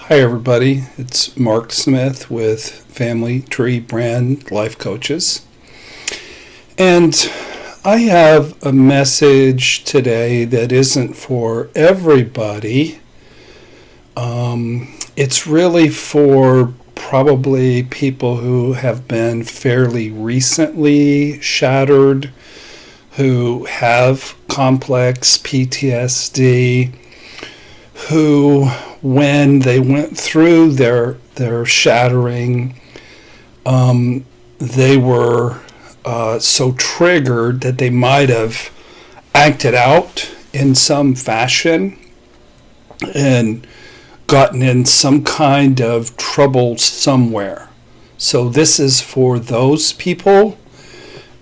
Hi, everybody. It's Mark Smith with Family Tree Brand Life Coaches. And I have a message today that isn't for everybody. It's really for probably people who have been fairly recently shattered, who have complex PTSD, who, when they went through their shattering, they were so triggered that they might have acted out in some fashion and gotten in some kind of trouble somewhere. So this is for those people,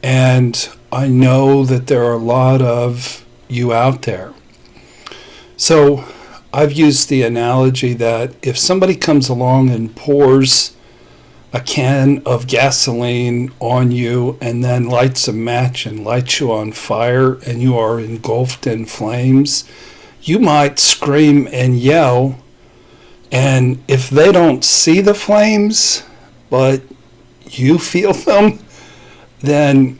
and I know that there are a lot of you out there. So I've used the analogy that if somebody comes along and pours a can of gasoline on you and then lights a match and lights you on fire and you are engulfed in flames, you might scream and yell, and if they don't see the flames but you feel them, then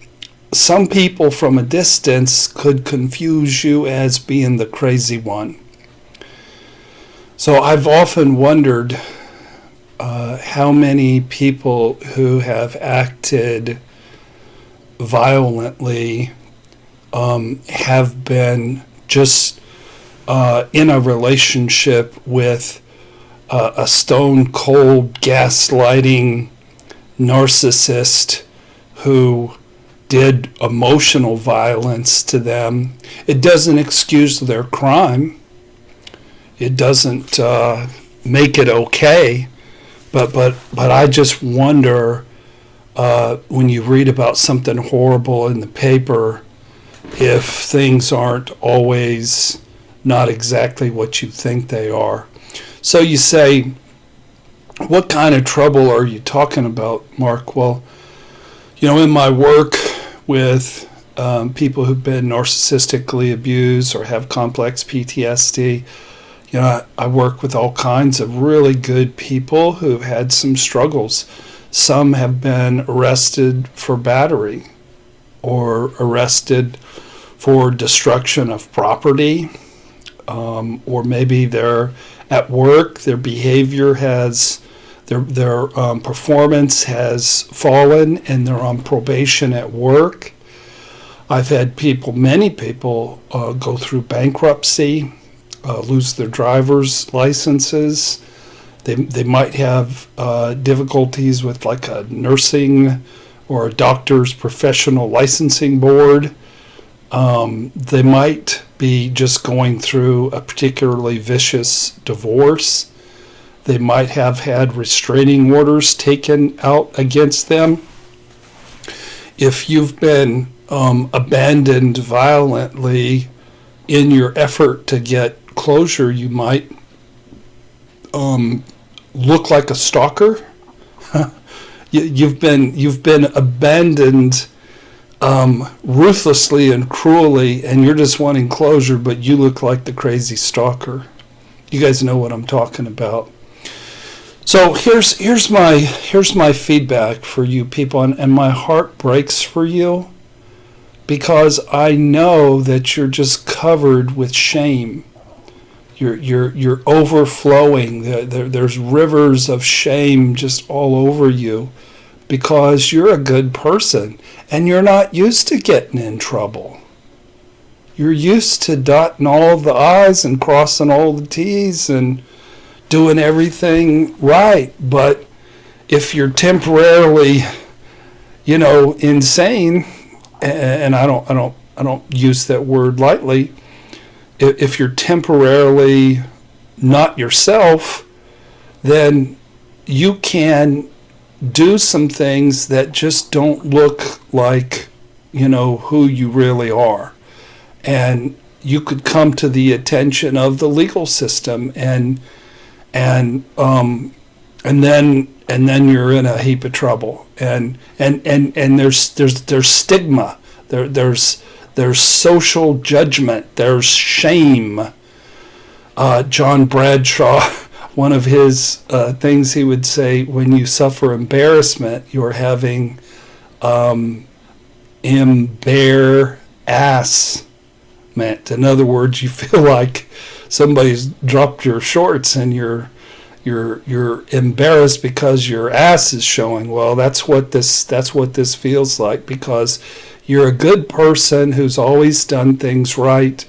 some people from a distance could confuse you as being the crazy one. So I've often wondered how many people who have acted violently have been just in a relationship with a stone-cold gaslighting narcissist who did emotional violence to them. It doesn't excuse their crime. It doesn't make it okay, but I just wonder when you read about something horrible in the paper, if things aren't always not exactly what you think they are. So you say, what kind of trouble are you talking about, Mark? Well, in my work with people who've been narcissistically abused or have complex PTSD, I work with all kinds of really good people who've had some struggles. Some have been arrested for battery or arrested for destruction of property, or maybe they're at work, their behavior has, their performance has fallen and they're on probation at work. I've had many people go through bankruptcy, lose their driver's licenses. They might have difficulties with like a nursing or a doctor's professional licensing board. They might be just going through a particularly vicious divorce. They might have had restraining orders taken out against them. If you've been abandoned violently in your effort to get closure, you might look like a stalker. You've been abandoned ruthlessly and cruelly, and you're just wanting closure, but you look like the crazy stalker. You guys know what I'm talking about. So here's my feedback for you people, and my heart breaks for you because I know that you're just covered with shame. You're overflowing. There's rivers of shame just all over you because you're a good person and you're not used to getting in trouble. You're used to dotting all the I's and crossing all the T's and doing everything right. But if you're temporarily, insane, and I don't use that word lightly, if you're temporarily not yourself, then you can do some things that just don't look like, who you really are. And you could come to the attention of the legal system and then you're in a heap of trouble. And there's stigma. There's social judgment. There's shame. John Bradshaw one of his things he would say, when you suffer embarrassment, you're having embarrassment. In other words, you feel like somebody's dropped your shorts and you're embarrassed because your ass is showing. Well, that's what this feels like, because you're a good person who's always done things right,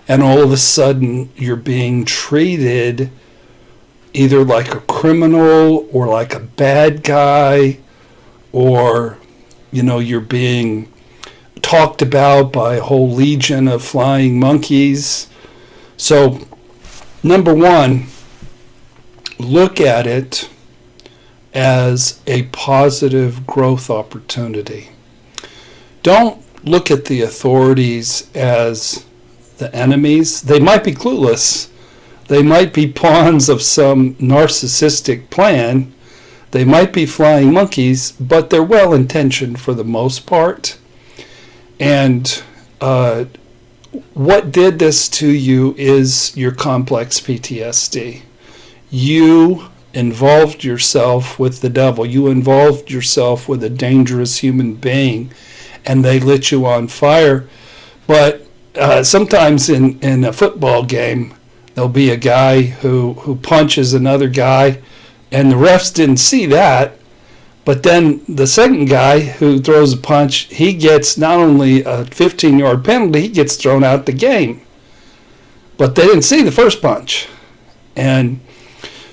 and all of a sudden you're being treated either like a criminal or like a bad guy, or you're being talked about by a whole legion of flying monkeys. So, number one, look at it as a positive growth opportunity. Don't look at the authorities as the enemies. They might be clueless. They might be pawns of some narcissistic plan. They might be flying monkeys, but they're well-intentioned for the most part. And what did this to you is your complex PTSD. You involved yourself with the devil. You involved yourself with a dangerous human being, and they lit you on fire. But sometimes in a football game, there'll be a guy who punches another guy, and the refs didn't see that. But then the second guy who throws a punch, he gets not only a 15-yard penalty, he gets thrown out the game. But they didn't see the first punch. And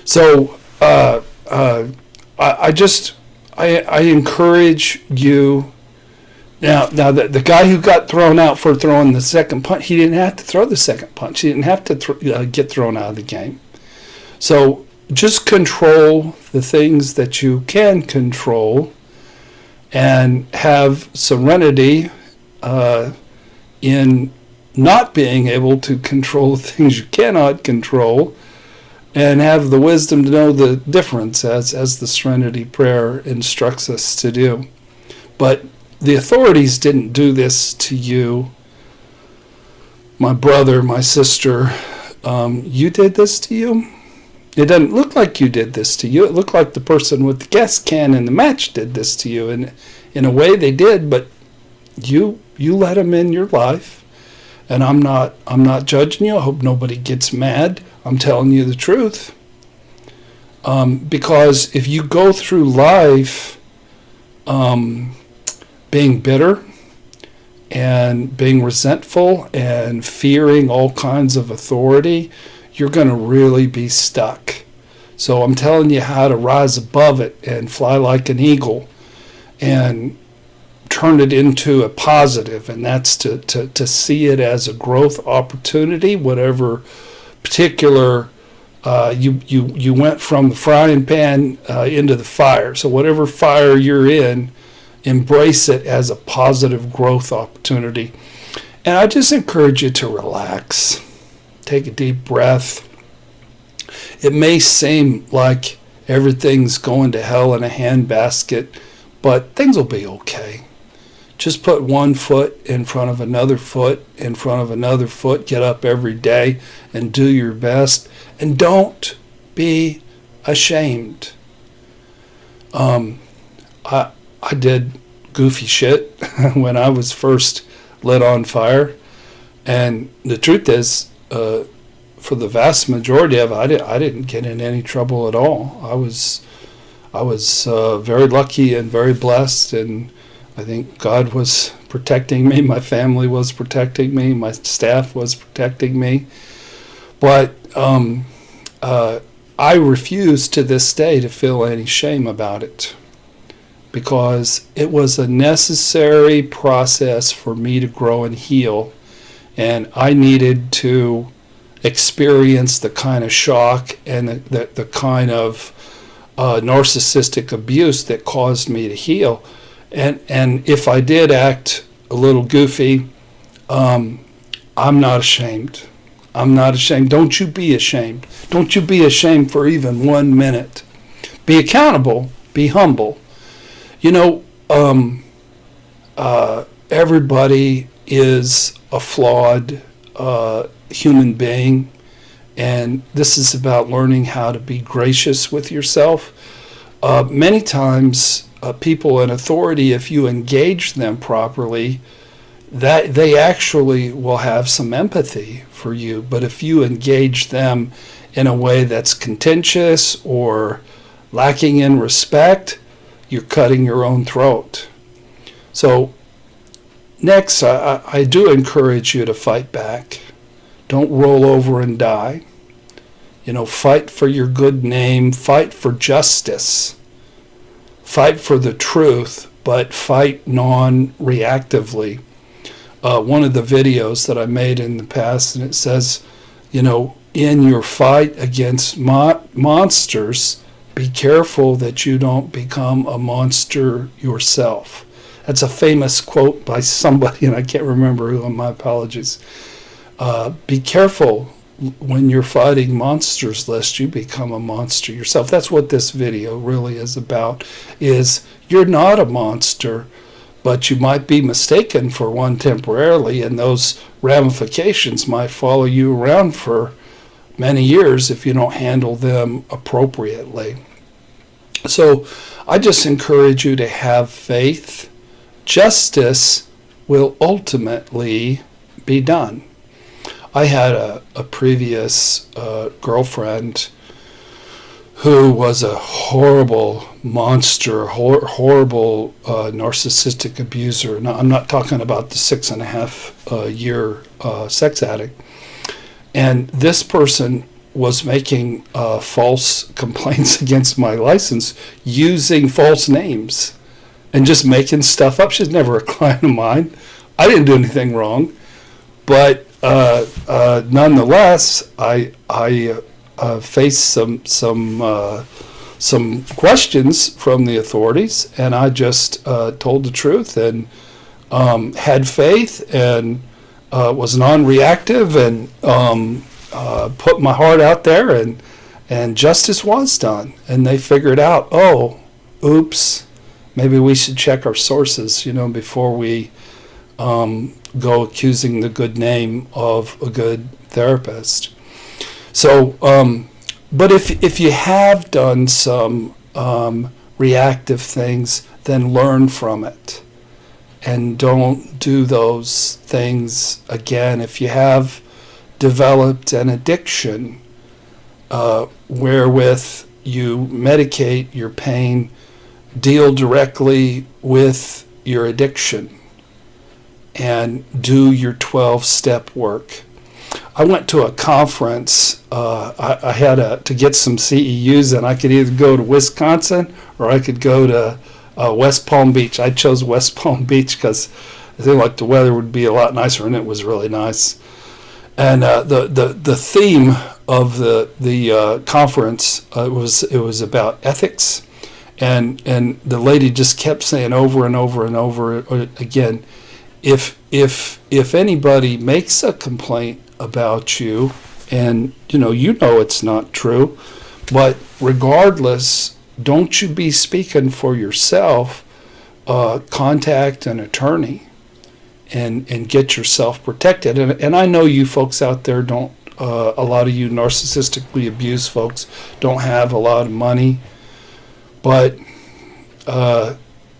so I encourage you. Now the guy who got thrown out for throwing the second punch, he didn't have to throw the second punch. He didn't have to get thrown out of the game. So just control the things that you can control, and have serenity in not being able to control things you cannot control, and have the wisdom to know the difference, as the Serenity Prayer instructs us to do. But the authorities didn't do this to you, my brother, my sister. You did this to you. It doesn't look like you did this to you. It looked like the person with the gas can in the match did this to you. And in a way they did, but you let them in your life. And I'm not judging you. I hope nobody gets mad. I'm telling you the truth. Because if you go through life being bitter and being resentful and fearing all kinds of authority, you're going to really be stuck. So I'm telling you how to rise above it and fly like an eagle and turn it into a positive, and that's to see it as a growth opportunity. Whatever particular you went from the frying pan into the fire. So whatever fire you're in, embrace it as a positive growth opportunity. And I just encourage you to relax. Take a deep breath. It may seem like everything's going to hell in a handbasket, but things will be okay. Just put one foot in front of another foot, in front of another foot. Get up every day and do your best. And don't be ashamed. I did goofy shit when I was first lit on fire. And the truth is, for the vast majority of it, I didn't get in any trouble at all. I was very lucky and very blessed, and I think God was protecting me. My family was protecting me. My staff was protecting me. But I refuse to this day to feel any shame about it, because it was a necessary process for me to grow and heal. And I needed to experience the kind of shock and the kind of narcissistic abuse that caused me to heal. And if I did act a little goofy, I'm not ashamed. I'm not ashamed. Don't you be ashamed. Don't you be ashamed for even 1 minute. Be accountable. Be humble. Everybody is a flawed human being, And this is about learning how to be gracious with yourself. Many times, people in authority, if you engage them properly, that they actually will have some empathy for you. But if you engage them in a way that's contentious or lacking in respect, you're cutting your own throat. So next, I do encourage you to fight back. Don't roll over and die. Fight for your good name, fight for justice, fight for the truth, but fight non-reactively. One of the videos that I made in the past, and it says, in your fight against monsters, be careful that you don't become a monster yourself. That's a famous quote by somebody, and I can't remember who, my apologies. Be careful when you're fighting monsters lest you become a monster yourself. That's what this video really is about, is you're not a monster, but you might be mistaken for one temporarily, and those ramifications might follow you around for many years if you don't handle them appropriately. So I just encourage you to have faith. Justice will ultimately be done. I had a previous girlfriend who was a horrible monster, horrible narcissistic abuser. Now, I'm not talking about the 6.5 year sex addict. And this person was making false complaints against my license using false names and just making stuff up. She's never a client of mine. I didn't do anything wrong. But nonetheless, I faced some questions from the authorities, and I just told the truth and had faith and was non-reactive and put my heart out there, and justice was done. And they figured out, oh, oops, maybe we should check our sources, before we go accusing the good name of a good therapist. So, but if you have done some reactive things, then learn from it and don't do those things again. If you have developed an addiction wherewith you medicate your pain, deal directly with your addiction and do your 12-step work. I went to a conference. I had to get some CEUs, and I could either go to Wisconsin or I could go to West Palm Beach. I chose West Palm Beach because I think like the weather would be a lot nicer, and it was really nice. And the theme of the conference it was about ethics, and the lady just kept saying over and over and over again, if anybody makes a complaint about you, and you know it's not true, but regardless, don't you be speaking for yourself. Contact an attorney and get yourself protected. And I know you folks out there don't. A lot of you narcissistically abused folks don't have a lot of money, but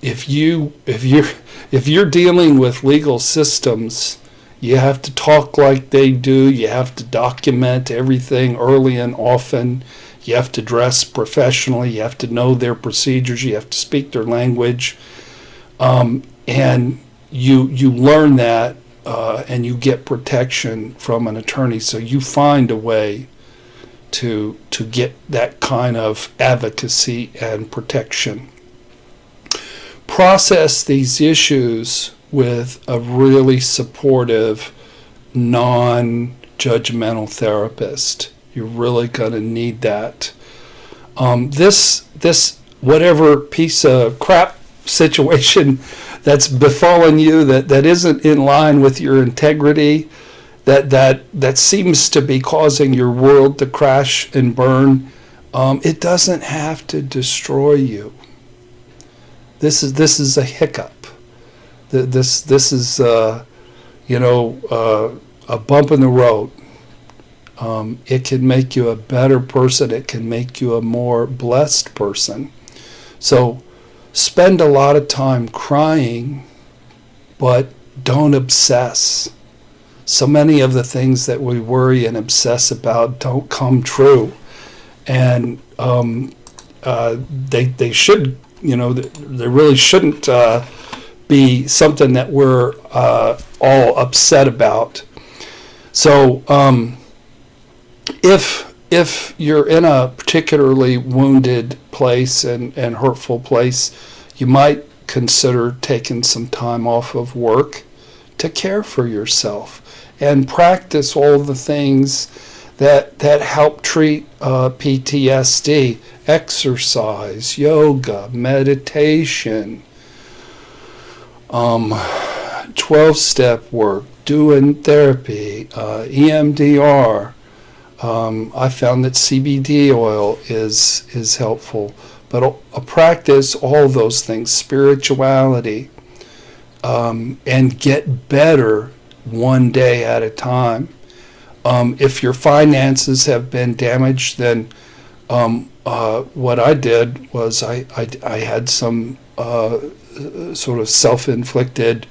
if you're dealing with legal systems, you have to talk like they do. You have to document everything early and often. You have to dress professionally. You have to know their procedures. You have to speak their language, and you learn that, and you get protection from an attorney. So you find a way to get that kind of advocacy and protection. Process these issues with a really supportive, non-judgmental therapist. You're really going to need that. This whatever piece of crap situation that's befallen you that isn't in line with your integrity, that seems to be causing your world to crash and burn, it doesn't have to destroy you. This is a hiccup. This is a bump in the road. It can make you a better person. It can make you a more blessed person. So spend a lot of time crying, but don't obsess. So many of the things that we worry and obsess about don't come true. And they should, they really shouldn't be something that we're all upset about. So if you're in a particularly wounded place and hurtful place, you might consider taking some time off of work to care for yourself and practice all the things that help treat PTSD: exercise, yoga, meditation, 12-step work, doing therapy, EMDR. I found that CBD oil is helpful, but practice all those things, spirituality, and get better one day at a time. If your finances have been damaged, then what I did was I had some sort of self-inflicted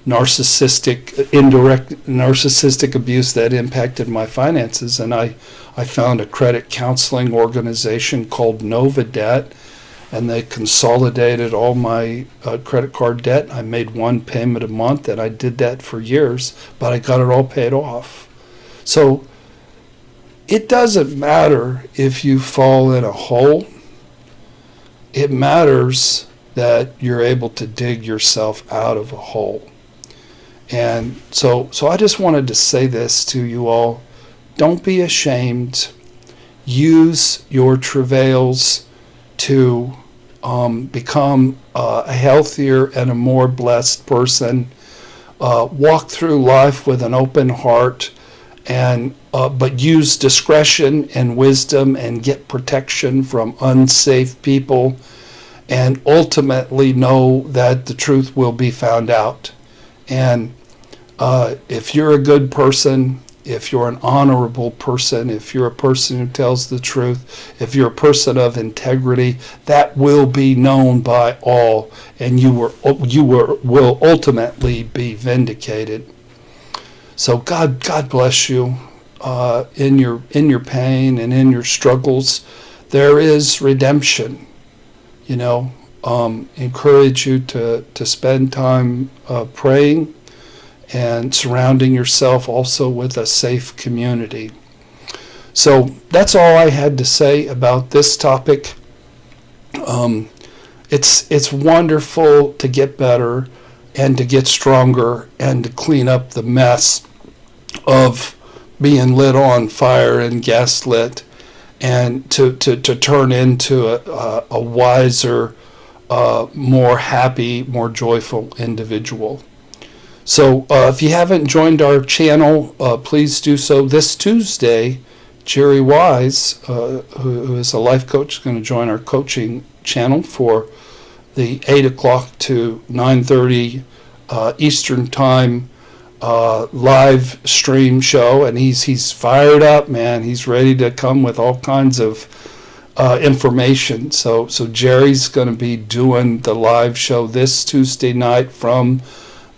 indirect narcissistic abuse that impacted my finances, and I found a credit counseling organization called Nova Debt, and they consolidated all my credit card debt. I made one payment a month, and I did that for years, but I got it all paid off. So it doesn't matter if you fall in a hole. It matters that you're able to dig yourself out of a hole. And so I just wanted to say this to you all. Don't be ashamed. Use your travails to become a healthier and a more blessed person. Walk through life with an open heart, and but use discretion and wisdom and get protection from unsafe people, and ultimately know that the truth will be found out. And if you're a good person, if you're an honorable person, if you're a person who tells the truth, if you're a person of integrity, that will be known by all, and you will ultimately be vindicated. So God bless you in your pain and in your struggles. There is redemption. Encourage you to spend time praying and surrounding yourself also with a safe community. So that's all I had to say about this topic. It's wonderful to get better and to get stronger and to clean up the mess of being lit on fire and gaslit, and to turn into a wiser, more happy, more joyful individual. So if you haven't joined our channel, please do so. This Tuesday, Jerry Wise, who is a life coach, is going to join our coaching channel for the 8 o'clock to 9:30 Eastern Time live stream show, and he's fired up, man. He's ready to come with all kinds of information. So Jerry's going to be doing the live show this Tuesday night from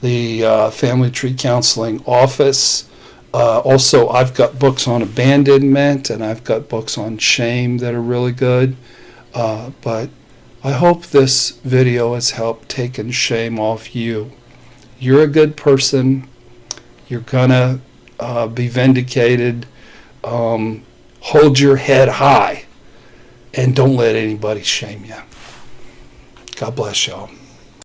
the Family Tree Counseling office. Also, I've got books on abandonment, and I've got books on shame that are really good. But I hope this video has helped taking shame off you. You're a good person. You're gonna be vindicated. Hold your head high, and don't let anybody shame you. God bless y'all.